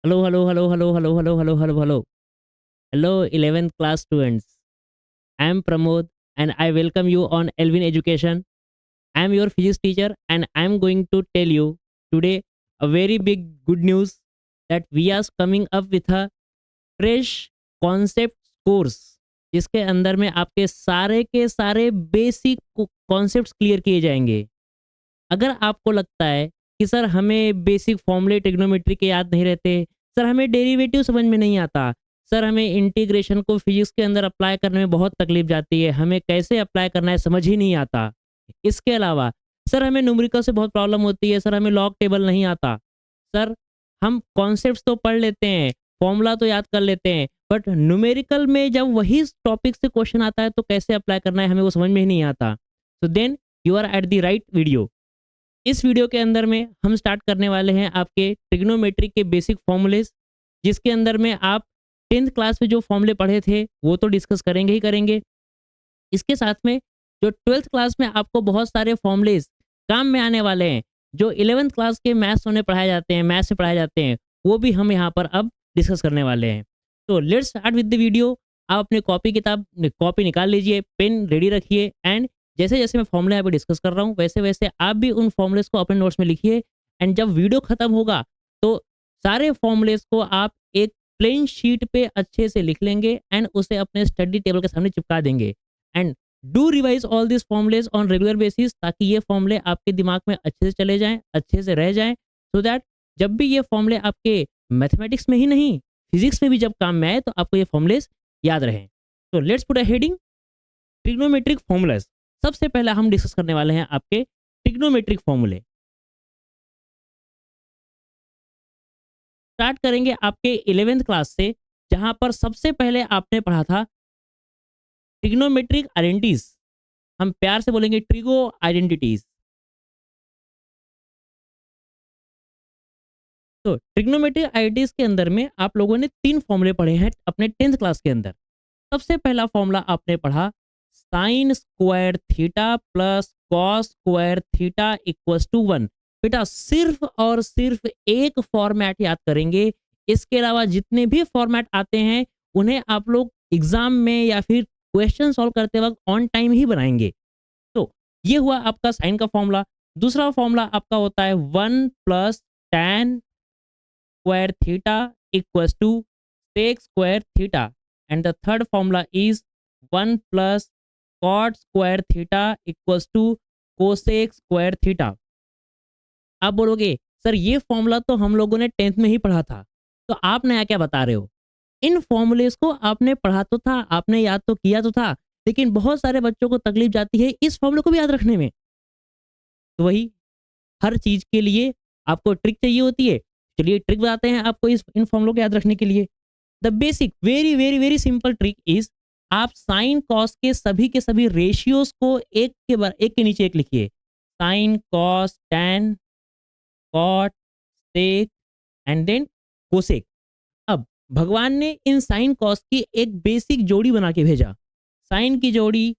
Hello, hello, hello, hello, hello, hello, hello, hello, hello. Hello, 11th class students. I am Pramod and I welcome you on Elvin Education. I am your physics teacher and I am going to tell you today a very big good news that we are coming up with a fresh concept course जिसके अंदर में आपके सारे के सारे basic concepts clear किए जाएंगे। अगर आपको लगता है कि सर हमें बेसिक फॉर्मूले ट्रिग्नोमेट्री के याद नहीं रहते, सर हमें डेरिवेटिव समझ में नहीं आता, सर हमें इंटीग्रेशन को फिजिक्स के अंदर अप्लाई करने में बहुत तकलीफ जाती है, हमें कैसे अप्लाई करना है समझ ही नहीं आता। इसके अलावा सर हमें न्यूमेरिकल से बहुत प्रॉब्लम होती है, सर हमें लॉग टेबल नहीं आता, सर हम कॉन्सेप्ट्स तो पढ़ लेते हैं, फॉर्मूला तो याद कर लेते हैं, बट न्यूमेरिकल में जब वही टॉपिक से क्वेश्चन आता है तो कैसे अप्लाई करना है हमें वो समझ में ही नहीं आता। So then you are at the right video. इस वीडियो के अंदर में हम स्टार्ट करने वाले हैं आपके ट्रिग्नोमेट्री के बेसिक फॉर्मूलेज, जिसके अंदर में आप 10th क्लास में जो फॉर्मूले पढ़े थे वो तो डिस्कस करेंगे ही करेंगे। इसके साथ में जो 12th क्लास में आपको बहुत सारे फॉर्मूलेज काम में आने वाले हैं, जो 11th क्लास के मैथ्स में पढ़ाए जाते हैं, मैथ्स से पढ़ाए जाते हैं, वो भी हम यहाँ पर अब डिस्कस करने वाले हैं। तो let's start with the video. आप अपने कॉपी निकाल लीजिए, पेन रेडी रखिए एंड जैसे जैसे मैं फॉर्मूला यहाँ पे डिस्कस कर रहा हूँ वैसे वैसे आप भी उन फॉर्मूलेस को अपने नोट्स में लिखिए एंड जब वीडियो खत्म होगा तो सारे फॉर्मूलेस को आप एक प्लेन शीट पे अच्छे से लिख लेंगे एंड उसे अपने स्टडी टेबल के सामने चिपका देंगे and do revise all this formulas on regular basis, ताकि ये फॉर्मूले आपके दिमाग में अच्छे से चले जाएं, अच्छे से रह जाएं, सो दैट जब भी ये फॉर्मूले आपके मैथमेटिक्स में ही नहीं फिजिक्स में भी जब काम में आए तो आपको ये फॉर्मूलेस याद रहें। तो let's put a heading trigonometric formulas. सबसे पहला हम डिस्कस करने वाले हैं आपके ट्रिग्नोमेट्रिक फॉर्मूले। स्टार्ट करेंगे आपके 11th क्लास से, जहां पर सबसे पहले आपने पढ़ा था ट्रिग्नोमेट्रिक आइडेंटिटीज। हम प्यार से बोलेंगे ट्रिगो आइडेंटिटीज। तो ट्रिग्नोमेट्रिक आइडेंटिटीज के अंदर में आप लोगों ने 3 फॉर्मूले पढ़े हैं अपने 10th क्लास के अंदर। सबसे पहला फॉर्मूला आपने पढ़ा sine square theta plus cos square theta equals to 1। बेटा सिर्फ और सिर्फ एक फॉर्मेट याद करेंगे, इसके अलावा जितने भी फॉर्मेट आते हैं उन्हें आप लोग एग्जाम में या फिर क्वेश्चन सॉल्व करते वक्त ऑन टाइम ही बनाएंगे। तो ये हुआ आपका साइन का फॉर्मूला। दूसरा फॉर्मूला आपका होता है 1 plus tan square theta equals to sec square theta, and the third formula is 1 plus cot square theta equals to cosec square theta। आप बोलोगे सर ये फॉर्मूला तो हम लोगों ने 10th में ही पढ़ा था, तो आप नया क्या बता रहे हो? इन फॉर्मूलेस को आपने पढ़ा तो था, आपने याद तो किया तो था, लेकिन बहुत सारे बच्चों को तकलीफ जाती है इस फॉर्मूले को भी याद रखने में। तो वही हर चीज के लिए आपको ट्रिक चाहिए होती है। चलिए ट्रिक बताते हैं आपको इस इन फॉर्मूलों को याद रखने के लिए। The basic very very very simple trick is, आप साइन कॉस के सभी रेशियोज को एक के नीचे एक लिखिए। Sine cos tan cot sec and then cosec. अब भगवान ने इन साइन कॉस की एक बेसिक जोड़ी बना के भेजा। साइन की जोड़ी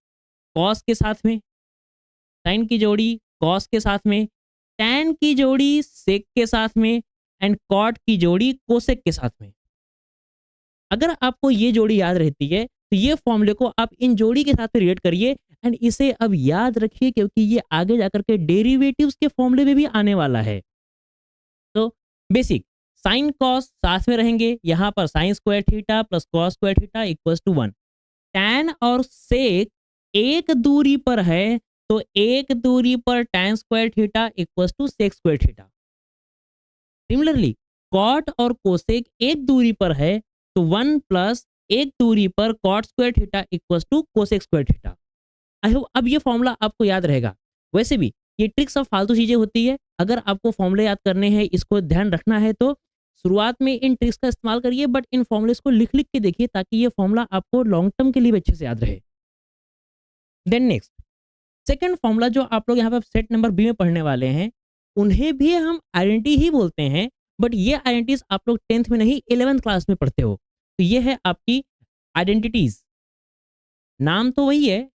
कॉस के साथ में, साइन की जोड़ी कॉस के साथ में, टैन की जोड़ी सेक के साथ में एंड कॉट की जोड़ी कोसेक के साथ में। अगर आपको ये जोड़ी याद रहती है तो ये फॉर्मूले को आप इन जोड़ी के साथ रिलेट करिए एंड इसे अब याद रखिए, क्योंकि ये आगे जाकर के डेरिवेटिव्स के फॉर्मूले में भी आने वाला है। तो बेसिक साइन कॉस साथ में रहेंगे, यहां पर sine square theta plus cos square theta equals to 1। Tan और सेक एक दूरी पर है, तो एक दूरी पर tan square theta equals to sec square theta. Similarly cot और कोसेक एक दूरी पर है, तो 1 प्लस एक दूरी पर cot square theta equals to cosec square theta. I hope अब ये फॉर्मूला आपको याद रहेगा। वैसे भी ये ट्रिक्स सब फालतू चीजें होती है, अगर आपको फॉर्मूले याद करने हैं, इसको ध्यान रखना है तो शुरुआत में इन ट्रिक्स का इस्तेमाल करिए, बट इन फॉर्मूलेस को लिख लिख के देखिए ताकि ये फॉर्मूला आपको लॉन्ग टर्म के लिए भी अच्छे से याद रहे। देन नेक्स्ट सेकंड फॉर्मूला जो आप लोग यहाँ पे सेट नंबर बी में पढ़ने वाले हैं, उन्हें भी हम आइडेंटिटी ही बोलते हैं, बट ये आइडेंटिटीज आप लोग 10th में नहीं 11th क्लास में पढ़ते हो। तो ये है आपकी आइडेंटिटीज, नाम तो वही है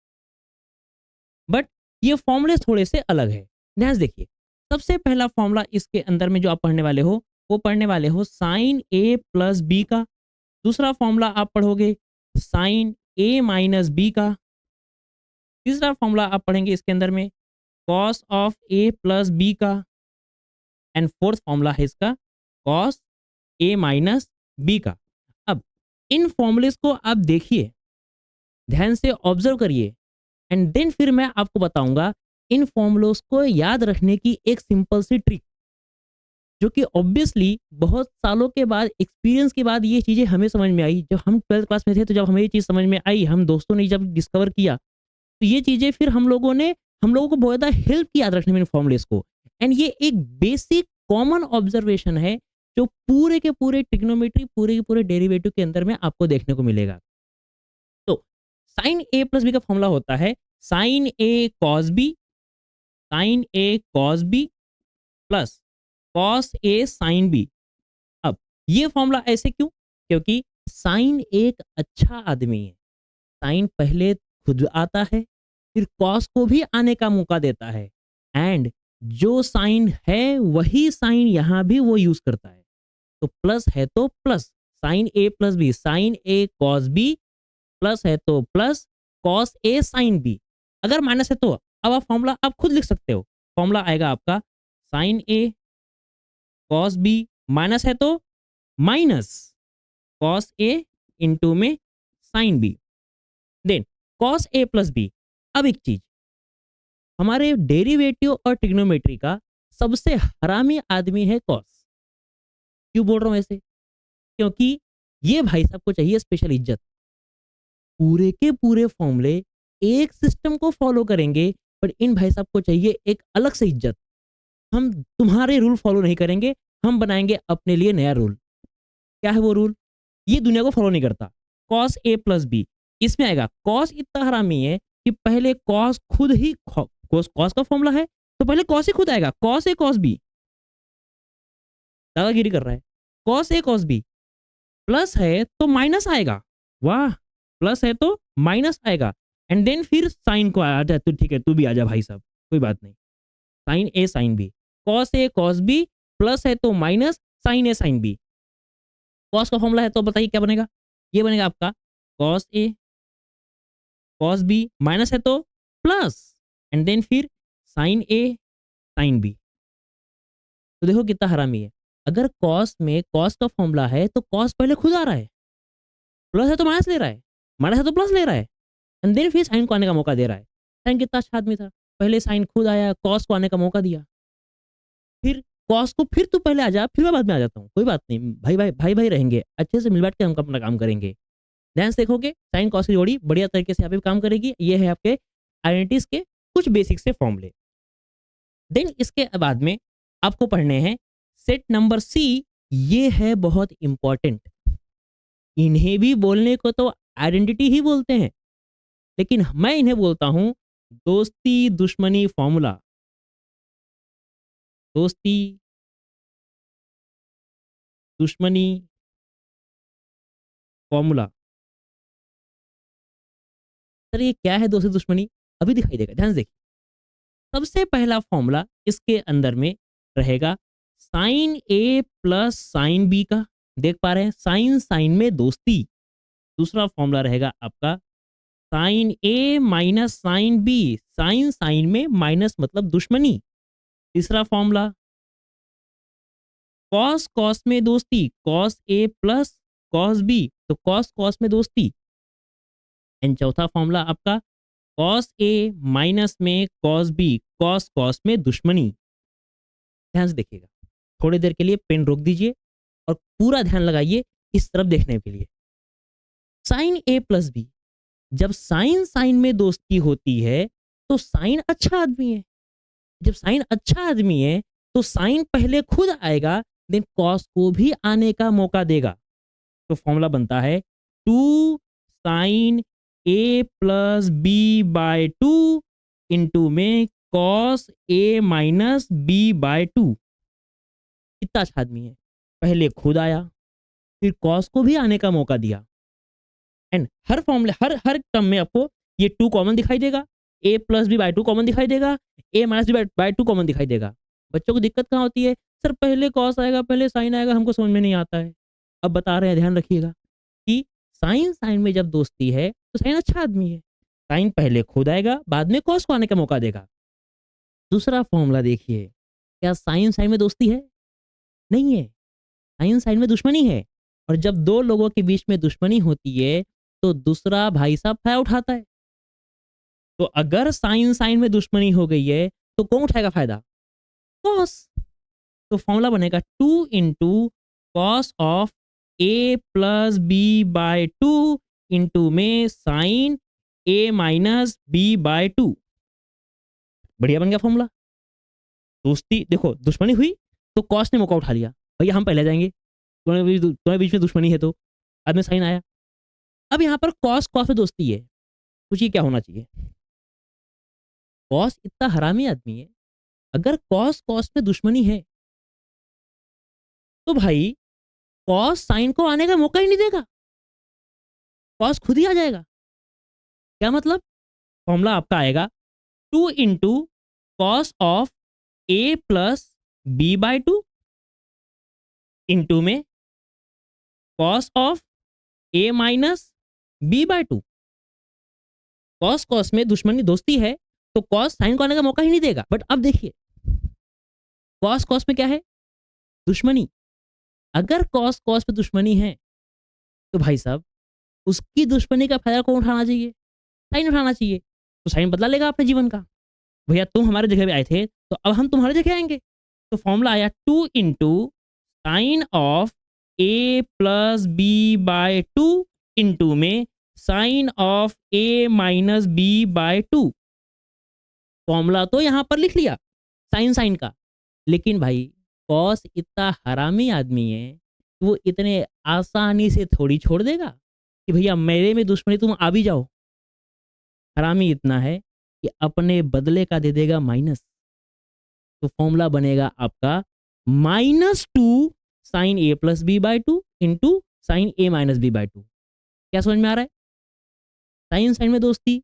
बट ये फॉर्मूले थोड़े से अलग है। ध्यान से देखिए, सबसे पहला फॉर्मूला इसके अंदर में जो आप पढ़ने वाले हो आपको पढ़ने वाले हो साइन ए प्लस बी का। दूसरा फॉर्मूला आप पढ़ोगे साइन ए माइनस बी का। तीसरा फॉर्मूला आप पढ़ेंगे इसके अंदर में cos of A plus b का। एंड फोर्थ फॉर्मूला है इसका कॉस ए माइनस बी का। अब इन फॉर्मूलेस को आप देखिए, ध्यान से ऑब्जर्व करिए, एंड देन फिर मैं आपको बताऊंगा इन फॉर्मूलोस को याद रखने की एक सिंपल सी ट्रिक, जो कि ऑब्वियसली बहुत सालों के बाद एक्सपीरियंस के बाद ये चीज़ें हमें समझ में आई। जब हम 12th क्लास में थे तो जब हमें ये चीज़ समझ में आई, हम दोस्तों ने जब डिस्कवर किया, तो ये चीज़ें फिर हम लोगों को बहुत ज़्यादा हेल्प की याद रखने में इन फॉर्मूलेस को। एंड ये एक बेसिक कॉमन ऑब्जर्वेशन है जो पूरे के पूरे ट्रिग्नोमेट्री, पूरे के पूरे डेरिवेटिव के अंदर में आपको देखने को मिलेगा। तो साइन ए प्लस बी का फॉर्मूला होता है sign A cos B, sign A cos B plus cos A sine B. अब ये फॉर्मूला ऐसे क्यों? क्योंकि साइन एक अच्छा आदमी है। साइन पहले खुद आता है, फिर कॉस को भी आने का मौका देता है, एंड जो साइन है वही साइन यहाँ भी वो यूज करता है। तो प्लस है तो plus sign A plus B, sign A cos B, plus है तो plus cos A sine B. अगर माइनस है तो अब आप फॉर्मूला आप खुद लिख सकते हो। फॉर्मूला आएगा आपका साइन ए कॉस बी, माइनस है तो माइनस कॉस ए इंटू में sine B, then cos A plus B. अब एक चीज, हमारे डेरिवेटिव और ट्रिग्नोमेट्री का सबसे हरामी आदमी है कॉस। क्यों बोल रहा हूं ऐसे? क्योंकि ये भाई साहब को चाहिए स्पेशल इज्जत। पूरे के पूरे फॉर्मूले एक सिस्टम को फॉलो करेंगे, पर इन भाई साहब को चाहिए एक अलग से इज्जत। हम तुम्हारे रूल फॉलो नहीं करेंगे, हम बनाएंगे अपने लिए नया रूल। क्या है वो रूल? ये दुनिया को फॉलो नहीं करता। कॉस ए प्लस बी, इसमें आएगा कॉस इतना हरामी है कि पहले कॉस खुद ही कॉस का फॉर्मूला है तो पहले कॉस ही खुद आएगा, कॉस ए कॉस बी। दादागिरी कर रहा है। Cos A cos B plus है तो माइनस आएगा, वाह, प्लस है तो माइनस आएगा, एंड देन फिर साइन को आ जा। तो ठीक है, तू भी आ जा भाई साहब, कोई बात नहीं। Sign A sine B, cos A cos B, plus है तो माइनस साइन ए साइन बी। कॉस का फॉर्मूला है तो बताइए क्या बनेगा? ये बनेगा आपका कॉस ए कॉस बी, माइनस है तो प्लस, एंड देन फिर साइन ए साइन बी। तो देखो कितना हरामी है। अगर कॉस में कॉस का फॉर्मूला है तो कॉस पहले खुद आ रहा है, प्लस है तो माइनस ले रहा है, माइनस है तो प्लस ले रहा है, एंड देन फिर साइन को आने का मौका दे रहा है। साइन कितना अच्छा आदमी था, पहले साइन खुद आया, कॉस को आने का मौका दिया। फिर कॉस को फिर तू पहले आ जा, फिर मैं बाद में आ जाता हूँ, कोई बात नहीं, भाई भाई भाई भाई रहेंगे, अच्छे से मिल बैठ के हम अपना काम करेंगे। ध्यान से देखोगे साइन कॉस की जोड़ी बढ़िया तरीके से यहाँ पे काम करेगी। ये है आपके आइडेंटिटीज के कुछ बेसिक से फॉर्मूले। देन इसके बाद में आपको पढ़ने हैं सेट नंबर सी। ये है बहुत इंपॉर्टेंट। इन्हें भी बोलने को तो आइडेंटिटी ही बोलते हैं, लेकिन मैं इन्हें बोलता हूं दोस्ती दुश्मनी फॉर्मूला। दोस्ती दुश्मनी फॉर्मूला। सर ये क्या है दोस्ती दुश्मनी? अभी दिखाई देगा, ध्यान से देखिए। सबसे पहला फॉर्मूला इसके अंदर में रहेगा sign A plus sine B का। देख पा रहे हैं, साइन साइन में दोस्ती। दूसरा फॉर्मूला रहेगा आपका साइन ए minus sine B, sine sine में माइनस मतलब दुश्मनी। तीसरा फॉर्मूला कॉस कॉस में दोस्ती, cos A plus cos B, तो कॉस कॉस में दोस्ती। एंड चौथा फॉर्मूला आपका कॉस ए माइनस में कॉस बी, कॉस कॉस में दुश्मनी। ध्यान से देखिएगा, थोड़ी देर के लिए पेन रोक दीजिए और पूरा ध्यान लगाइए इस तरफ देखने के लिए। साइन ए प्लस बी, जब साइन साइन में दोस्ती होती है तो साइन अच्छा आदमी है। जब साइन अच्छा आदमी है तो साइन पहले खुद आएगा, देन कॉस को भी आने का मौका देगा। तो फॉर्मूला बनता है 2 sine A plus B by 2 into में cos A minus B by 2। कितना अच्छा आदमी है, पहले खुद आया, फिर कॉस को भी आने का मौका दिया। एंड हर फॉर्मूले हर हर टर्म में आपको ये 2 कॉमन दिखाई देगा, ए प्लस बी बाय 2 कॉमन दिखाई देगा, ए माइनस बी बाय 2 कॉमन दिखाई देगा। बच्चों को दिक्कत कहाँ होती है? सर पहले कॉस आएगा, पहले साइन आएगा, हमको समझ में नहीं आता है। अब बता रहे हैं, ध्यान रखिएगा कि साइन साइन में जब दोस्ती है तो साइन अच्छा आदमी है। साइन पहले खुद आएगा, बाद में कॉस को आने का मौका देगा। दूसरा फॉर्मूला देखिए, क्या साइन साइन में दोस्ती है? नहीं है। साइन साइन में दुश्मनी है। और जब दो लोगों के बीच में दुश्मनी होती है तो दूसरा भाई साहब फायदा उठाता है। तो अगर साइन साइन में दुश्मनी हो गई है तो कौन उठाएगा फायदा? कॉस। तो फॉर्मूला बनेगा 2 into cos of A plus B by 2 into में sine A minus B by 2। बढ़िया बन गया फॉर्मूला। दोस्ती देखो, दुश्मनी हुई तो कॉस ने मौका उठा लिया, भैया हम पहले जाएंगे, तुम्हारे बीच में दुश्मनी है तो बाद में साइन आया। अब यहाँ पर कॉस कॉस में दोस्ती है, सोचिए क्या होना चाहिए। कॉस इतना हरामी आदमी है, अगर कॉस कॉस में दुश्मनी है तो भाई कॉस साइन को आने का मौका ही नहीं देगा, कॉस खुद ही आ जाएगा। क्या मतलब? फॉर्मूला आपका आएगा 2 into cos of A plus B by 2 into में cos of A minus B by 2। Cos cos में दुश्मनी दोस्ती है तो कॉस साइन को आने का मौका ही नहीं देगा। बट अब देखिए, कॉस कॉस में क्या है? दुश्मनी। अगर कॉस कॉस में दुश्मनी है तो भाई साहब उसकी दुश्मनी का फायदा कौन उठाना चाहिए? साइन उठाना चाहिए। तो साइन बदला लेगा अपने जीवन का, भैया तुम हमारे जगह पे आए थे तो अब हम तुम्हारे जगह आएंगे। तो फॉर्मूला आया 2 into sine of A plus B by 2 into में sine of A minus B by 2। Formula तो यहां पर लिख लिया साइन साइन का, लेकिन भाई कॉस इतना हरामी आदमी है, वो इतने आसानी से थोड़ी छोड़ देगा कि भैया मेरे में दुश्मनी तुम आ भी जाओ। हरामी इतना है कि अपने बदले का दे देगा माइनस। तो फॉर्मूला बनेगा आपका -2 sine A plus B by 2 into sine A minus B by 2। क्या समझ में आ रहा है? साइन साइन में दोस्ती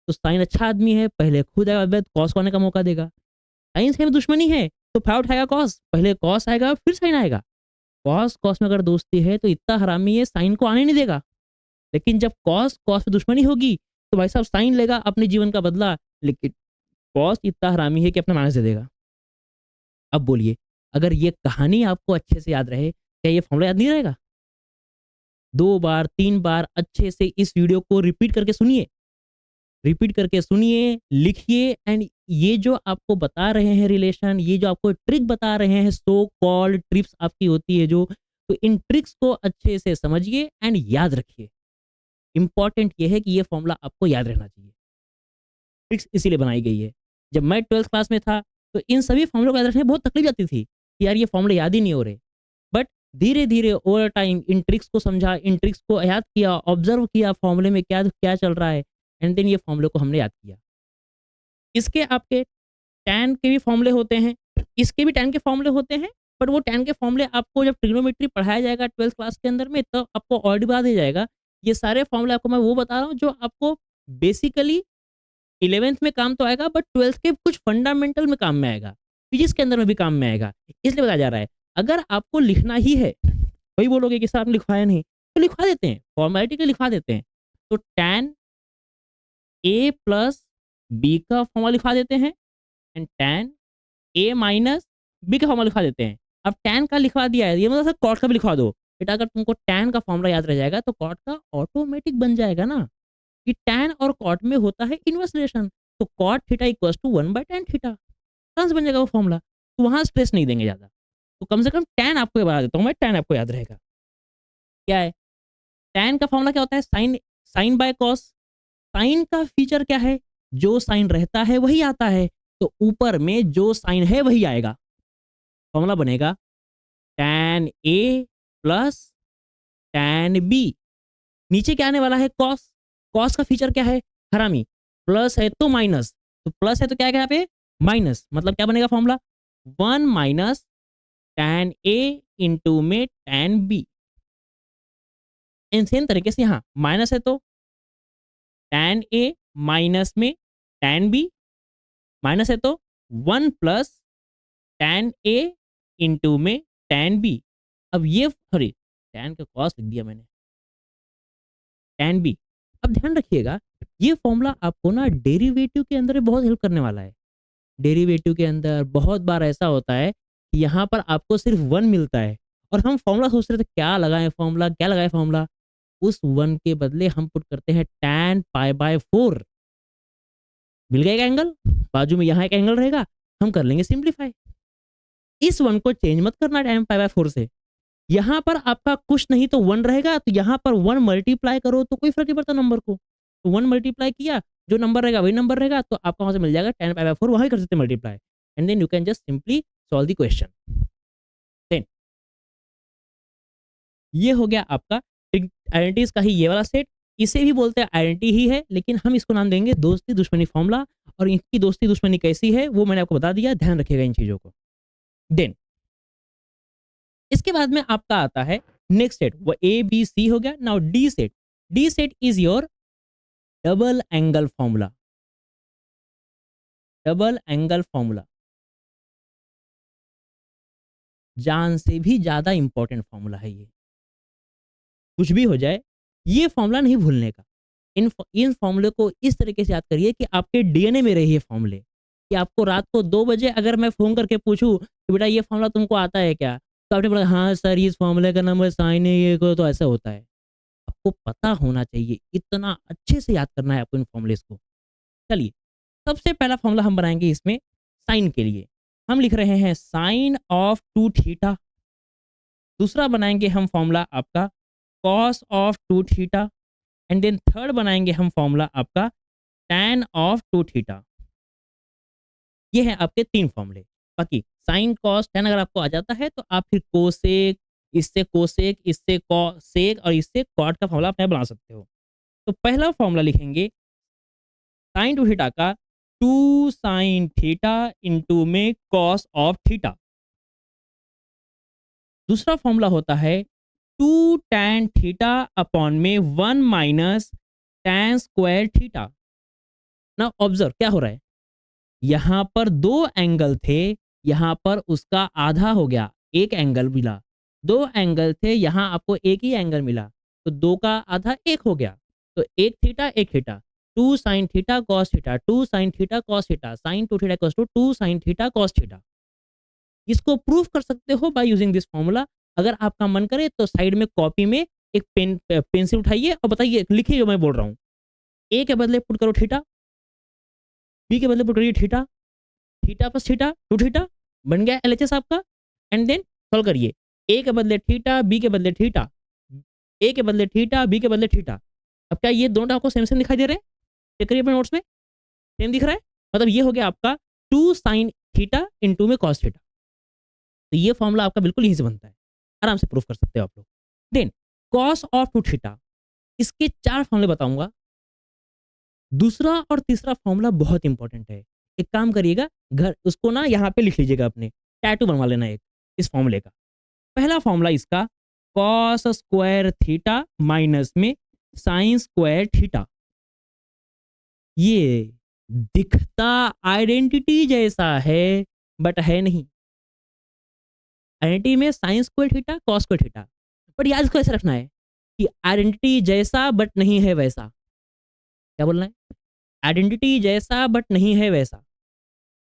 तो साइन अच्छा आदमी है, पहले खुद आएगा, बाद कॉस को आने का मौका देगा। साइन साइन में दुश्मनी है तो फायदा उठाएगा कॉस, पहले कॉस आएगा फिर साइन आएगा। कॉस कॉस में अगर दोस्ती है तो इतना हरामी है, साइन को आने नहीं देगा। लेकिन जब कॉस कॉस में दुश्मनी होगी तो भाई साहब साइन लेगा अपने जीवन का बदला, लेकिन कॉस इतना हरामी है कि अपना माइनस दे देगा। अब बोलिए, अगर ये कहानी आपको अच्छे से याद रहे, क्या ये फॉर्मूला याद नहीं रहेगा? 2 बार 3 बार अच्छे से इस वीडियो को रिपीट करके सुनिए, रिपीट करके सुनिए, लिखिए। एंड ये जो आपको बता रहे हैं रिलेशन, ये जो आपको ट्रिक बता रहे हैं, सो कॉल्ड ट्रिप्स आपकी होती है जो, तो इन ट्रिक्स को अच्छे से समझिए एंड याद रखिए। इंपॉर्टेंट ये है कि ये फॉर्मूला आपको याद रहना चाहिए। ट्रिक्स इसीलिए बनाई गई है। जब मैं 12th क्लास में था तो इन सभी फॉर्मूलों को याद रखने में बहुत तकलीफ आती थी कि यार ये फॉर्मूले याद ही नहीं हो रहे। बट धीरे धीरे ओवर टाइम इन ट्रिक्स को समझा, इन ट्रिक्स को याद किया, ऑब्जर्व किया फॉर्मूले में क्या क्या चल रहा है, एंड देन ये फॉर्मूले को हमने याद किया। इसके आपके टैन के भी फॉर्मूले होते हैं, इसके भी टैन के फॉर्मूले होते हैं। बट वो टैन के फॉर्मूले आपको जब ट्रिग्नोमेट्री पढ़ाया जाएगा 12th क्लास के अंदर में, तब आपको और बता दिया जाएगा। ये सारे फॉर्मूले आपको मैं वो बता रहा हूँ जो आपको बेसिकली 11th में काम तो आएगा, बट 12th के कुछ फंडामेंटल में काम में आएगा, फिजिक्स के अंदर में भी काम में आएगा। इसलिए बताया जा रहा है। अगर आपको लिखना ही है, वही बोलोगे कि सर आपने लिखवाया नहीं, तो लिखवा देते हैं, फॉर्मेलिटी के लिखवा देते हैं। तो टैन ए प्लस बी का फॉर्मूला लिखवा देते हैं and tan a minus b का फॉर्मूला लिखवा देते हैं। अब टैन का लिखवा दिया है, ये मतलब सर कॉट का भी लिखवा दो बेटा। अगर तुमको टैन का फॉर्मूला याद रह जाएगा तो कॉट का ऑटोमेटिक बन जाएगा ना, कि टैन और कॉट में होता है इनवर्स रिलेशन। तो cot theta equals to 1/tan theta, ट्रांस बन जाएगा वो फॉर्मूला। तो वहां स्ट्रेस नहीं देंगे ज्यादा। तो कम से कम टैन आपको बता देता हूँ मैं, टैन आपको याद रहेगा। क्या है टैन का फॉर्मूला? क्या होता है? Sine, sine by cos. Sine का फीचर क्या है? जो साइन रहता है वही आता है, तो ऊपर में जो साइन है वही आएगा। फॉर्मूला बनेगा tan a plus tan B. नीचे क्या आने वाला है? कॉस। कॉस का फीचर क्या है? हरामी। प्लस है तो माइनस, तो प्लस है तो क्या है यहाँ पे? माइनस। मतलब क्या बनेगा formula? 1 minus tan A into में टैन बी। इन सेम तरीके से यहाँ माइनस है तो टैन ए माइनस में टैन बी, माइनस है तो 1 प्लस टैन ए इंटू में tan b। अब ये सॉरी tan का cos लिख दिया मैंने, tan b। अब ध्यान रखिएगा ये फॉर्मूला आपको ना डेरिवेटिव के अंदर बहुत हेल्प करने वाला है। डेरिवेटिव के अंदर बहुत बार ऐसा होता है कि यहाँ पर आपको सिर्फ 1 मिलता है और हम फॉर्मूला सोच रहे थे क्या लगाएं फॉर्मूला, क्या लगाएं फॉर्मूला। उस 1 के बदले हम पुट करते हैं tan π/4। मिल गया एक एंगल, बाजू में यहाँ एक एंगल रहेगा, हम कर लेंगे सिंप्लीफाई। इस 1 को चेंज मत करना tan π/4 से। यहाँ पर आपका कुछ नहीं तो 1 रहेगा, तो यहाँ पर 1 मल्टीप्लाई करो तो कोई फर्क नहीं पड़ता नंबर को। तो 1 मल्टीप्लाई किया, जो नंबर रहेगा वही नंबर रहेगा, तो आपको वहाँ से मिल जाएगा tan π/4, वहाँ ही कर सकते हैं multiply and then you can just simply solve the question. Then ये हो गया आपका आइडेंटिटीज का ही ये वाला सेट। इसे भी बोलते हैं आइडेंटिटी ही है, लेकिन हम इसको नाम देंगे दोस्ती दुश्मनी फॉर्मूला। और इनकी दोस्ती दुश्मनी कैसी है वो मैंने आपको बता दिया, ध्यान रखिएगा इन चीजों को। देन इसके बाद में आपका आता है नेक्स्ट सेट, वो ए बी सी हो गया। Now D set, D set is your double angle formula. Double angle formula जान से भी ज्यादा इंपॉर्टेंट फॉर्मूला है ये। कुछ भी हो जाए ये फॉर्मूला नहीं भूलने का। इन फॉर्मूले को इस तरीके से याद करिए कि आपके डीएनए में रही है फॉर्मूले, कि आपको रात को 2 बजे अगर मैं फोन करके पूछूं कि बेटा ये फॉर्मूला तुमको आता है क्या, तो आपने बोला हाँ सर इस फॉर्मूले का नंबर साइन है ये को, तो ऐसा होता है। आपको पता होना चाहिए, इतना अच्छे से याद करना है आपको इन फॉर्मूलेस को। चलिए सबसे पहला फॉर्मूला हम बनाएंगे इसमें साइन के लिए। हम लिख रहे हैं साइन ऑफ 2 थीटा। दूसरा बनाएंगे हम फॉर्मूला आपका cos of 2 theta and then third बनाएंगे हम फॉर्मूला आपका tan ऑफ 2 थीटा। ये है आपके 3 फॉर्मूले। बाकी साइन कॉस tan अगर आपको आ जाता है तो आप फिर कोसेक, इससे कोसेक, इससे कॉसेक और इससे कॉट का फॉर्मूला अपने बना सकते हो। तो पहला फॉर्मूला लिखेंगे साइन 2 थीटा का 2 साइन थीटा इंटू में कॉस ऑफ थीटा। दूसरा फॉर्मूला होता है 2 tan थीटा अपॉन में 1 माइनस tan स्क्वायर थीटा। ना ऑब्जर्व क्या हो रहा है, यहां पर 2 एंगल थे, यहां पर उसका आधा हो गया, एक एंगल मिला। 2 एंगल थे, यहां आपको एक ही एंगल मिला, तो 2 का आधा 1 हो गया। तो 1 theta 1 theta, 2 sine theta cos theta, 2 sine theta cos theta, sine 2 theta equals to 2 sine theta cos theta. इसको प्रूफ कर सकते हो बाय यूजिंग दिस फॉर्मूला। अगर आपका मन करे तो साइड में कॉपी में एक पेंसिल उठाइए और बताइए, लिखिए जो मैं बोल रहा हूँ। ए के बदले पुट करो थीटा, बी के बदले पुट करिए theta, theta plus theta 2 theta बन गया एलएचएस आपका। एंड देन सॉल्व करिए, ए के बदले थीटा, बी के बदले थीटा, ए के बदले थीटा, बी के बदले थीटा। अब क्या ये दोनों आपको सेम सेम दिखाई दे रहे हैं? चेक करिए अपने नोट्स में, सेम दिख रहा है। मतलब ये हो गया आपका 2 साइन थीटा इंटू में कॉस थीटा। तो ये फॉर्मूला आपका बिल्कुल यहीं से बनता है, आराम से प्रूफ कर सकते हो आप लोग। देन कॉस ऑफ 2 थीटा, इसके 4 फॉर्मूले बताऊंगा। दूसरा और तीसरा फॉर्मूला बहुत इंपॉर्टेंट है। एक काम करिएगा, घर उसको ना यहाँ पे लिख लीजिएगा, अपने टैटू बनवा लेना एक इस फॉर्मूले का। पहला फॉर्मूला इसका कॉस स्क्वायर थीटा माइनस में साइन स्क्वायर थीटा। ये दिखता आइडेंटिटी जैसा है बट है नहीं। आइडेंटिटी में sign square theta cos square theta, but याद इसको ऐसे रखना है कि आइडेंटिटी जैसा बट नहीं है वैसा। क्या बोलना है? आइडेंटिटी जैसा बट नहीं है वैसा।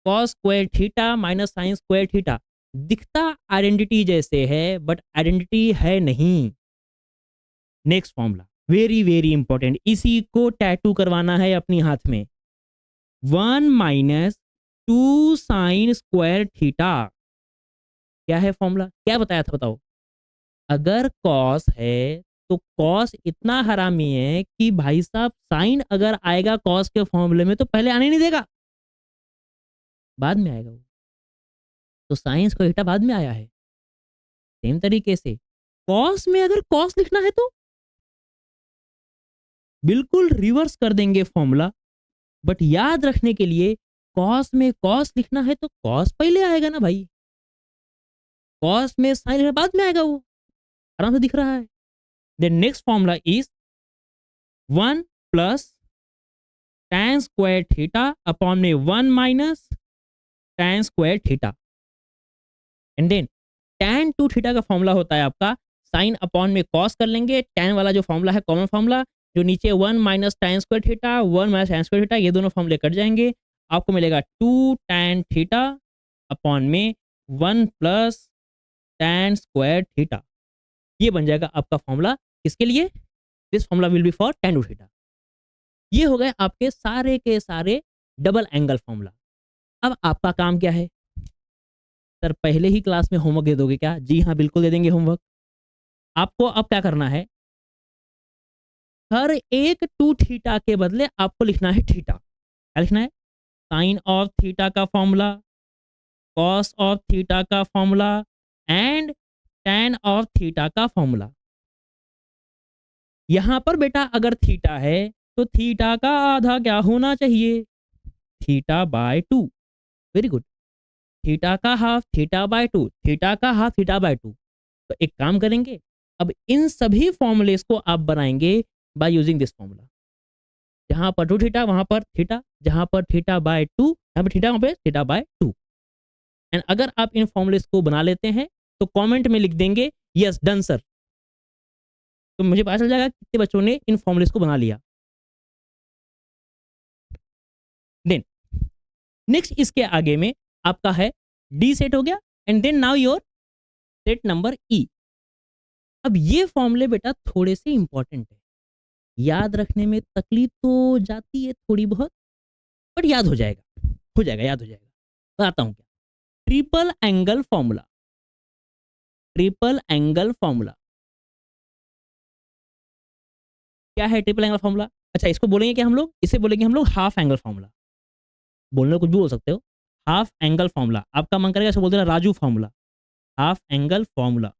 Cos square theta minus sign square theta दिखता आइडेंटिटी जैसे है बट आइडेंटिटी है नहीं। Next formula very very important, इसी को टैटू करवाना है अपनी हाथ में। 1 माइनस 2 साइन स्क्वायर थीटा। क्या है फॉर्मूला, क्या बताया था बताओ? अगर कॉस है तो कॉस इतना हरामी है कि भाई साहब साइन अगर आएगा कॉस के फॉर्मूले में तो पहले आने नहीं देगा, बाद में आएगा वो। तो साइन स्क्वायर थीटा बाद में आया है। सेम तरीके से कॉस में अगर कॉस लिखना है तो बिल्कुल रिवर्स कर देंगे फॉर्मूला। बट याद रखने के लिए कॉस में कॉस लिखना है तो कॉस पहले आएगा ना भाई, कॉस में साइन बाद में आएगा, वो आराम से दिख रहा है। Then next formula is 1 plus tan square theta upon में 1 minus tan square theta. And then tan two theta का फॉर्मूला होता है आपका साइन अपॉन में कॉस कर लेंगे, tan वाला जो फॉर्मूला है कॉमन फॉर्मूला, जो नीचे 1 minus tan square theta, 1 minus tan square theta, ये दोनों फॉर्मूले कट जाएंगे, आपको मिलेगा 2 tan थीटा अपॉन में 1 प्लस tan स्क्वायर थीटा। ये बन जाएगा आपका फॉर्मूला किसके लिए? This formula will be for tan two theta. ये हो गए आपके सारे के सारे डबल एंगल फॉर्मूला। अब आपका काम क्या है? सर पहले ही क्लास में होमवर्क दे दोगे क्या? जी हाँ, बिल्कुल दे देंगे होमवर्क। आपको अब क्या करना है? हर एक टू थीटा के बदले आपको लिखना है थीटा। क्या लिखना है? साइन ऑफ थीटा का फॉर्मूला, कॉस ऑफ थीटा का formula and tan of theta का फॉर्मूला। यहां पर बेटा अगर थीटा है तो थीटा का आधा क्या होना चाहिए? Theta by 2। Very good. Theta का हाफ थीटा बाय 2, थीटा का हाफ थीटा बाय 2। तो एक काम करेंगे, अब इन सभी फॉर्मूलेस को आप बनाएंगे बाय यूजिंग दिस फॉर्मूला। जहां पर 2 थीटा वहां पर थीटा, जहां पर थीटा बाय 2 यहाँ पर थीटा, वहां पर थीटा बाय 2। एंड अगर आप इन फॉर्मूलेस को बना लेते हैं तो कमेंट में लिख देंगे यस डन सर, तो मुझे पता चल जाएगा कितने बच्चों ने इन फॉर्मूलेस को बना लिया। देन नेक्स्ट इसके आगे में आपका है डी सेट हो गया, and then now your set number E. अब ये फॉर्मूले बेटा थोड़े से इंपॉर्टेंट है, याद रखने में तकलीफ तो जाती है थोड़ी बहुत, बट याद हो जाएगा, हो जाएगा, याद हो जाएगा। बताता हूं क्या। Triple angle formula, triple angle formula क्या है? ट्रिपल एंगल फॉर्मूला, अच्छा इसको बोलेंगे क्या हम लोग? इसे बोलेंगे हम लोग हाफ एंगल फॉर्मूला। बोलने को कुछ भी बोल सकते हो। हाफ एंगल फॉर्मूला, आपका मन करेगा इसको बोल देना Raju formula, half angle formula.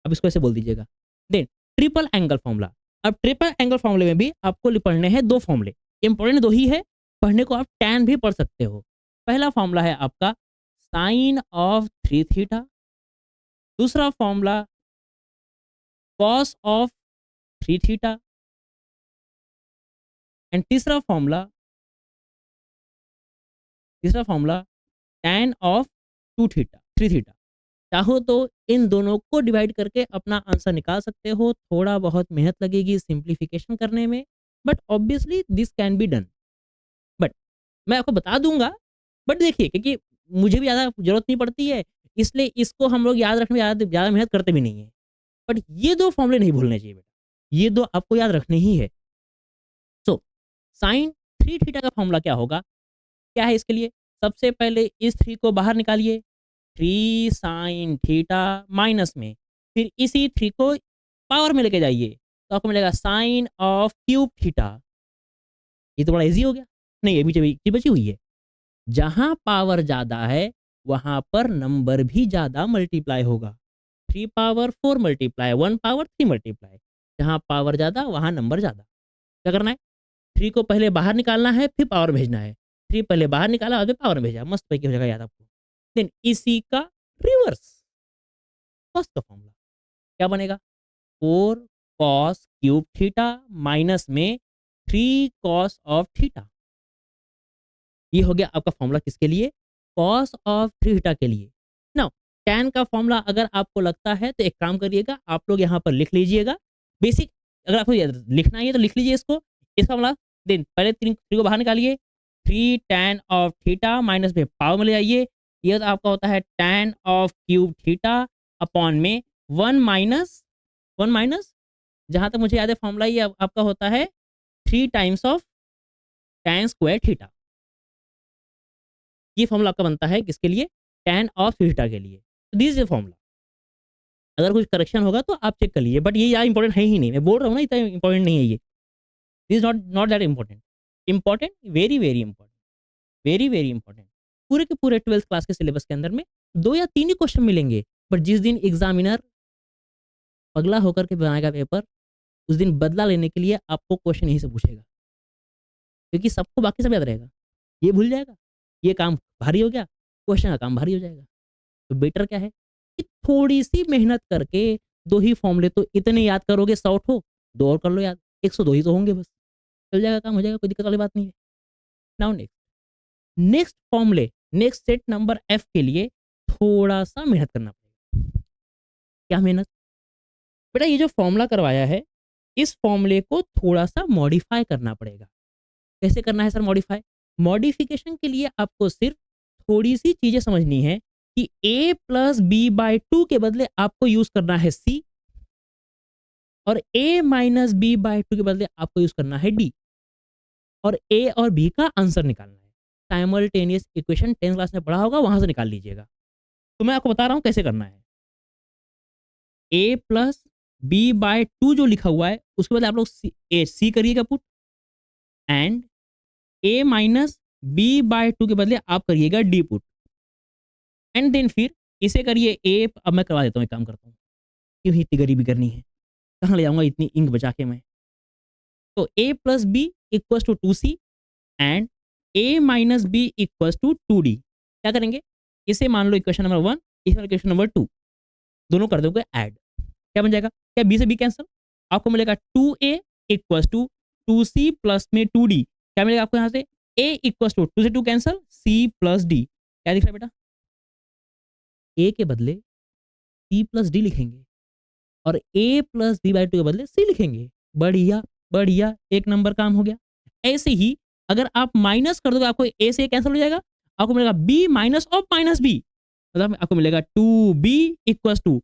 अब इसको ऐसे बोल दीजिएगा। Then triple angle formula. अब ट्रिपल एंगल फॉर्मूले में भी आपको पढ़ने हैं दो फॉर्मूले, इंपॉर्टेंट दो ही है, पढ़ने को आप टैन भी पढ़ सकते हो। पहला फॉर्मूला है आपका साइन ऑफ 3 थीटा, दूसरा formula cos of 3 theta, and तीसरा formula tan of 2 theta 3 theta. चाहो तो इन दोनों को डिवाइड करके अपना आंसर निकाल सकते हो, थोड़ा बहुत मेहनत लगेगी सिंप्लीफिकेशन करने में, but obviously this can be done. But मैं आपको बता दूंगा, बट देखिए क्योंकि मुझे भी ज़्यादा जरूरत नहीं पड़ती है, इसलिए इसको हम लोग याद रखने में ज़्यादा ज़्यादा मेहनत करते भी नहीं है। बट ये दो फॉर्मूले नहीं भूलने चाहिए बेटा, ये दो आपको याद रखने ही है। सो साइन 3 थीटा का फॉर्मूला क्या होगा? क्या है इसके लिए? सबसे पहले इस 3 को बाहर निकालिए, 3 साइन थीटा माइनस में, फिर इसी 3 को पावर में लेके जाइए, तो आपको मिलेगा साइन ऑफ क्यूब थीटा। ये तो बड़ा ईज़ी हो गया। नहीं, अभी चीज़ बची हुई है। जहाँ पावर ज़्यादा है, वहाँ पर नंबर भी ज़्यादा मल्टीप्लाई होगा। 3 पावर 4 मल्टीप्लाई, 1 पावर 3 मल्टीप्लाई। जहाँ पावर ज़्यादा, वहाँ नंबर ज़्यादा। क्या करना है? 3 को पहले बाहर निकालना है, फिर पावर भेजना है। 3 पहले बाहर निकाला, बाद में पावर में भेजा। मस्त पैकी हो जाएगा याद आपको। देन इसी का रिवर्स, कॉस का फॉर्मूला क्या बनेगा? 4 कॉस क्यूब थीटा माइनस में 3 कॉस ऑफ थीटा। ये हो गया आपका फॉर्मूला किसके लिए? कॉस ऑफ थीटा के लिए। नाउ tan का फॉर्मूला अगर आपको लगता है तो एक काम करिएगा, आप लोग यहाँ पर लिख लीजिएगा। बेसिक अगर आपको लिखना ही है तो लिख लीजिए इसको। इसका फॉर्मूला देन पहले 3 को बाहर निकालिए, 3 tan ऑफ थीटा माइनस में पावर में ले जाइए। ये तो आपका होता है tan of cube theta upon में 1 माइनस जहाँ तक मुझे याद है फॉर्मूला ये आपका होता है 3 times of tan square theta. ये फॉर्मूला आपका बनता है किसके लिए? tan ऑफ थीटा के लिए। This is formula. अगर कुछ करेक्शन होगा तो आप चेक कर लीजिए, बट ये यार इंपॉर्टेंट है ही नहीं। मैं बोल रहा हूँ ना इतना इंपॉर्टेंट नहीं है ये। This not not that important. Important, very very important, very very important. पूरे के पूरे 12th क्लास के सिलेबस के अंदर में 2 या 3 ही क्वेश्चन मिलेंगे, बट जिस दिन एग्जामिनर पगला होकर के बनाएगा पेपर, उस दिन बदला लेने के लिए आपको क्वेश्चन यहीं से पूछेगा, क्योंकि सबको बाकी सब याद रहेगा, ये भूल जाएगा। ये काम भारी हो गया, क्वेश्चन का काम भारी हो जाएगा। तो बेटर क्या है कि थोड़ी सी मेहनत करके 2 ही फॉर्मूले तो इतने याद करोगे, 100 हो 2 और कर लो याद, 102 ही तो होंगे बस, चल जाएगा, काम हो जाएगा, कोई दिक्कत वाली बात नहीं है। नाउ नेक्स्ट फॉर्मूले, नेक्स्ट सेट नंबर एफ के लिए थोड़ा सा मेहनत करना पड़ेगा। क्या मेहनत? बेटा ये जो फॉर्मूला करवाया है, इस फॉर्मूले को थोड़ा सा मॉडिफाई करना पड़ेगा। कैसे करना है सर मॉडिफाई? मॉडिफिकेशन के लिए आपको सिर्फ थोड़ी सी चीजें समझनी है कि a plus b by two के बदले आपको यूज करना है c, और a minus b by two के बदले आपको यूज करना है d, और a और b का आंसर निकालना है। साइमल्टेनियस इक्वेशन 10th क्लास में पढ़ा होगा, वहां से निकाल लीजिएगा। तो मैं आपको बता रहा हूं कैसे करना है। a plus B by two जो लिखा हुआ है उसके बदले आप लोग सी करिएगा put, and a minus B by two के बदले आप करिएगा d पुट, एंड देन फिर इसे करिए a। अब मैं करवा देता हूँ, एक काम करता हूँ, क्यों ही इतनी गरीबी करनी है, कहाँ ले जाऊंगा इतनी इंक बचा के मैं। तो a plus b equals to two C and a minus b equals to two D. क्या करेंगे, इसे मान लो इक्वेशन नंबर 1, इसे इक्वेशन नंबर 2, दोनों कर दोगे ऐड। क्या बन जाएगा? क्या b से b कैंसिल, आपको मिलेगा 2a equals to 2c plus में 2d। क्या मिलेगा आपको यहाँ से? a इक्वल्स टू 2 से 2 कैंसिल, c प्लस d। क्या दिख रहा है बेटा? a के बदले c प्लस d लिखेंगे और a plus b by two के बदले c लिखेंगे। बढ़िया बढ़िया, एक नंबर काम हो गया। ऐसे ही अगर आप माइनस कर दोगे, आपको a से कैंसिल हो जाएगा, आपको मिलेगा b minus of minus b, मतलब आपको मिलेगा 2b equals to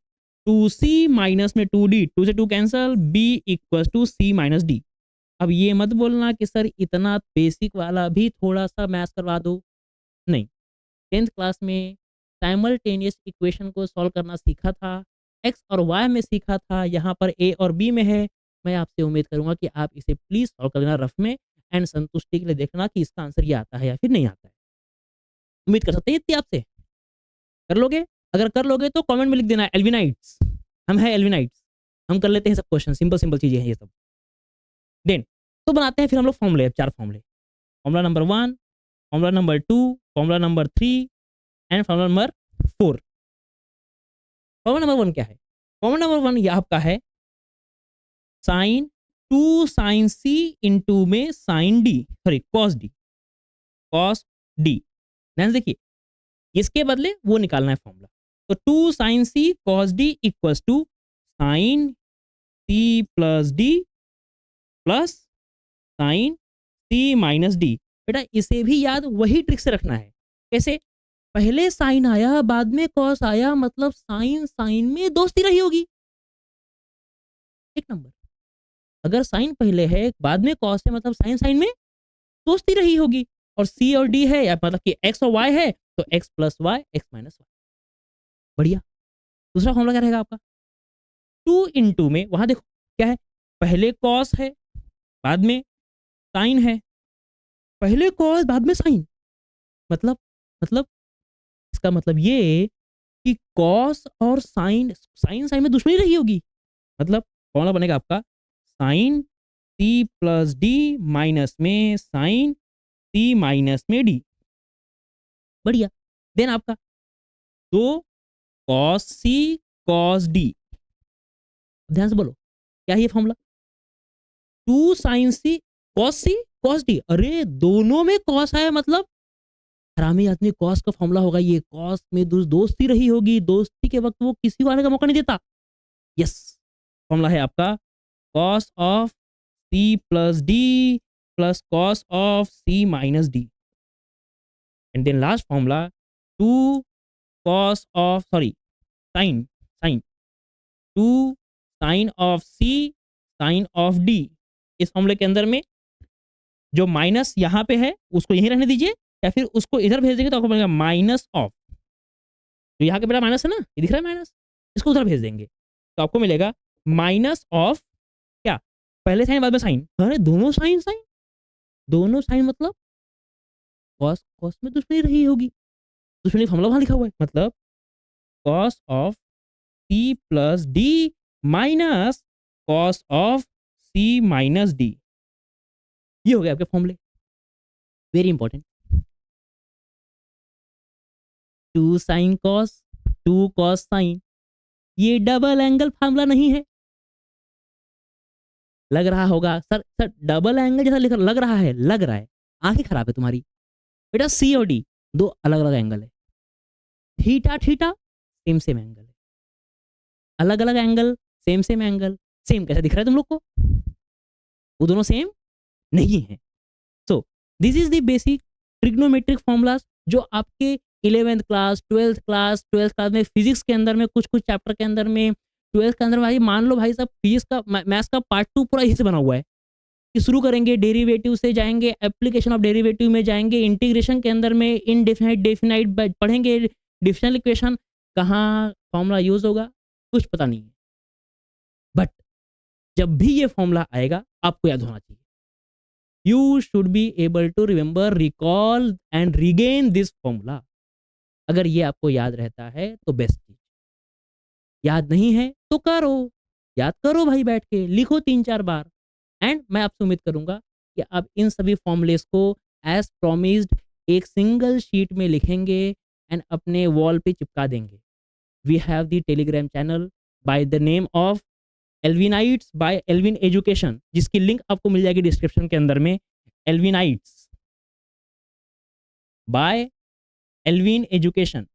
2c minus में 2d, 2 से 2 cancel, b equals to c minus d। अब ये मत बोलना कि सर इतना बेसिक वाला भी थोड़ा सा मैथ्स करवा दो, नहीं। 10th क्लास में साइमल्टेनियस इक्वेशन को सॉल्व करना सीखा था, एक्स और वाई में सीखा था, यहाँ पर ए और बी में है। मैं आपसे उम्मीद करूंगा कि आप इसे प्लीज सॉल्व कर देना रफ में, एंड संतुष्टि के लिए देखना कि इसका आंसर ये आता है या फिर नहीं आता है। उम्मीद कर सकते हैं इतनी आपसे, कर लोगे? अगर कर लोगे तो कमेंट में लिख देना एल्विनाइट्स, हम है एल्विनाइट्स, हम कर लेते हैं सब क्वेश्चन, सिंपल सिंपल चीजें हैं ये सब। देन तो बनाते हैं फिर हम लोग फॉर्मूले, 4 फॉर्मूले। Formula number 1, formula number 2, formula number 3 and formula number 4। Formula number 1 क्या है? फॉर्मूला नंबर 1 ये आपका है साइन 2 साइन सी इंटू में sine D, sorry cos D, cos D. ध्यान से देखिए, इसके बदले वो निकालना है फॉर्मूला। तो 2 sine C cos D equals to sine C plus D plus sine C minus D. बेटा इसे भी याद वही ट्रिक से रखना है। कैसे? पहले साइन आया बाद में कॉस आया, मतलब साइन साइन में दोस्ती रही होगी। एक नंबर। अगर साइन पहले है बाद में कॉस है, मतलब साइन साइन में दोस्ती रही होगी। और सी और डी है, या मतलब कि एक्स और वाई है, तो X plus Y, X minus Y. बढ़िया। दूसरा फॉर्मूला क्या रहेगा आपका? 2 इंटू में, वहां देखो क्या है, पहले कॉस है बाद में साइन है, पहले कॉस बाद में साइन, मतलब इसका मतलब ये कि कॉस और साइन, साइन साइन में दुश्मनी रही होगी। मतलब फॉर्मूला बनेगा आपका sine C plus D minus में साइन सी माइनस में डी। बढ़िया। देन आपका 2 कॉस सी कॉस डी। ध्यान से बोलो क्या है ये formula? 2 sine C cos D. अरे दोनों में कॉस है, मतलब हरामी आदमी, कॉस का फॉर्मूला होगा ये। कॉस में दोस्ती रही होगी, दोस्ती के वक्त वो किसी को आने का मौका नहीं देता। यस, फॉर्मूला है आपका cos of C plus D plus cos of C minus D. And then last formula 2 cos of, sorry sine, sine 2 sine of C sine of D. इस फॉर्मूले के अंदर में जो माइनस यहाँ पे है उसको यहीं रहने दीजिए, या फिर उसको इधर भेज देंगे तो आपको मिलेगा माइनस ऑफ, जो यहाँ के बेटा माइनस है ना, ये दिख रहा है माइनस, इसको उधर भेज देंगे तो आपको मिलेगा माइनस ऑफ क्या, पहले साइन बाद में साइन। अरे दोनों साइन साइन, दोनों साइन मतलब कॉस कॉस में दुश्मनी रही होगी, दुश्मनी फॉर्मूला वहां लिखा हुआ है, मतलब cos of C plus D minus cos of C minus D. ये हो गया आपके फॉर्मूले, very important. 2 sine cos 2 cos sine, ये डबल एंगल फार्मूला नहीं है। लग रहा होगा सर, सर डबल एंगल जैसा लिख लग रहा है, लग रहा है, आंखें खराब है तुम्हारी। बेटा सी और डी दो अलग अलग एंगल है। Theta theta same same angle है, अलग अलग angle same same angle, same कैसे दिख रहा है तुम लोग को? वो दोनों सेम नहीं है। So this is the basic trigonometric formulas जो आपके 11th क्लास 12th क्लास में फिजिक्स के अंदर में कुछ कुछ चैप्टर के अंदर में 12th के अंदर में, भाई मान लो भाई साहब फिजिक्स का मैथ्स का पार्ट 2 पूरा यही से बना हुआ है कि शुरू करेंगे डेरिवेटिव से, जाएंगे एप्लीकेशन ऑफ डेरिवेटिव में, जाएंगे इंटीग्रेशन के अंदर में इनडेफिनाइट डेफिनाइट पढ़ेंगे, डिफरेंशियल इक्वेशन कहाँ फॉर्मूला यूज होगा कुछ पता नहीं है, बट जब भी ये फॉर्मूला आएगा आपको याद होना चाहिए। You should be able to remember, recall and regain this formula. अगर ये आपको याद रहता है तो बेस्ट चीज, याद नहीं है तो करो, याद करो भाई, बैठ के लिखो 3-4 बार। एंड मैं आपसे उम्मीद करूंगा कि आप इन सभी फॉर्मूलेस को एज प्रोमिस्ड एक सिंगल शीट में लिखेंगे एंड अपने वॉल पे चिपका देंगे। We have the Telegram channel by the name of Elvinites by Elvin education, जिसकी लिंक आपको मिल जाएगी डिस्क्रिप्शन के अंदर में। एल्विनाइट्स बाय एल्विन एजुकेशन,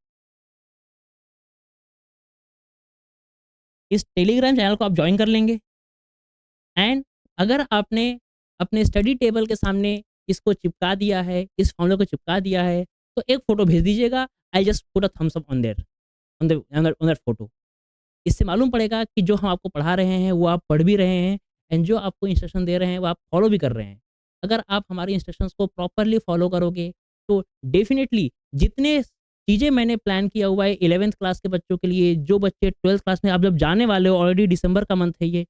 इस टेलीग्राम चैनल को आप ज्वाइन कर लेंगे। एंड अगर आपने अपने स्टडी टेबल के सामने इसको चिपका दिया है, इस फॉर्मूले को चिपका दिया है, तो एक फ़ोटो भेज दीजिएगा। I just put a thumbs up on their, on that photo. इससे मालूम पड़ेगा कि जो हम आपको पढ़ा रहे हैं वो आप पढ़ भी रहे हैं एंड जो आपको इंस्ट्रक्शन दे रहे हैं वो आप फॉलो भी कर रहे हैं। अगर आप हमारी इंस्ट्रक्शंस को प्रॉपरली फॉलो करोगे तो डेफिनिटली जितने चीज़ें मैंने प्लान किया हुआ है 11th क्लास के बच्चों के लिए, जो बच्चे 12th क्लास में आप जब जाने वाले हो, ऑलरेडी दिसंबर का मंथ है ये,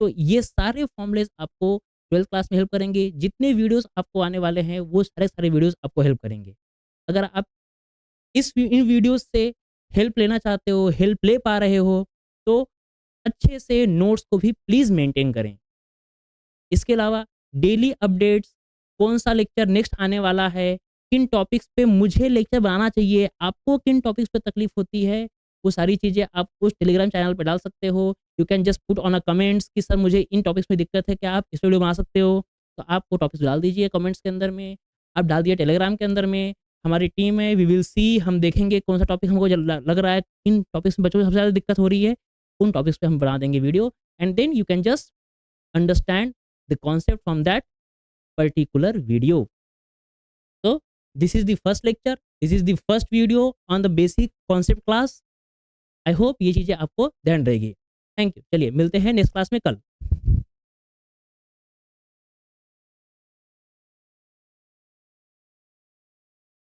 तो ये सारे फॉर्मूलेज़ आपको 12th क्लास में हेल्प करेंगे। जितने वीडियोज़ आपको आने वाले हैं वो सारे वीडियोज़ आपको हेल्प करेंगे। अगर आप इन वीडियोज़ से हेल्प लेना चाहते हो, हेल्प ले पा रहे हो, तो अच्छे से नोट्स को भी प्लीज़ मेंटेन करें। इसके अलावा डेली अपडेट्स, कौन-सा लेक्चर नेक्स्ट आने वाला है, किन टॉपिक्स पे मुझे लेक्चर बनाना चाहिए, आपको किन टॉपिक्स पे तकलीफ होती है, वो सारी चीज़ें आप उस टेलीग्राम चैनल पे डाल सकते हो। You can just put on a comments कि सर मुझे इन टॉपिक्स में दिक्कत है, क्या आप इस पे वीडियो बना सकते हो? तो आप वो टॉपिक्स डाल दीजिए कमेंट्स के अंदर में। आप डाल दिए टेलीग्राम के अंदर में, हमारी टीम है, वी विल सी, हम देखेंगे कौन-सा टॉपिक हमको लग रहा है, किन टॉपिक्स में बच्चों को सबसे ज़्यादा दिक्कत हो रही है, उन टॉपिक्स पे हम बना देंगे video and then you can just understand the concept from that particular video. So this is the first lecture, this is the first video on the basic concept class. I hope ये चीज़ें आपको ध्यान रहेगी। Thank you. चलिए मिलते हैं next class में कल।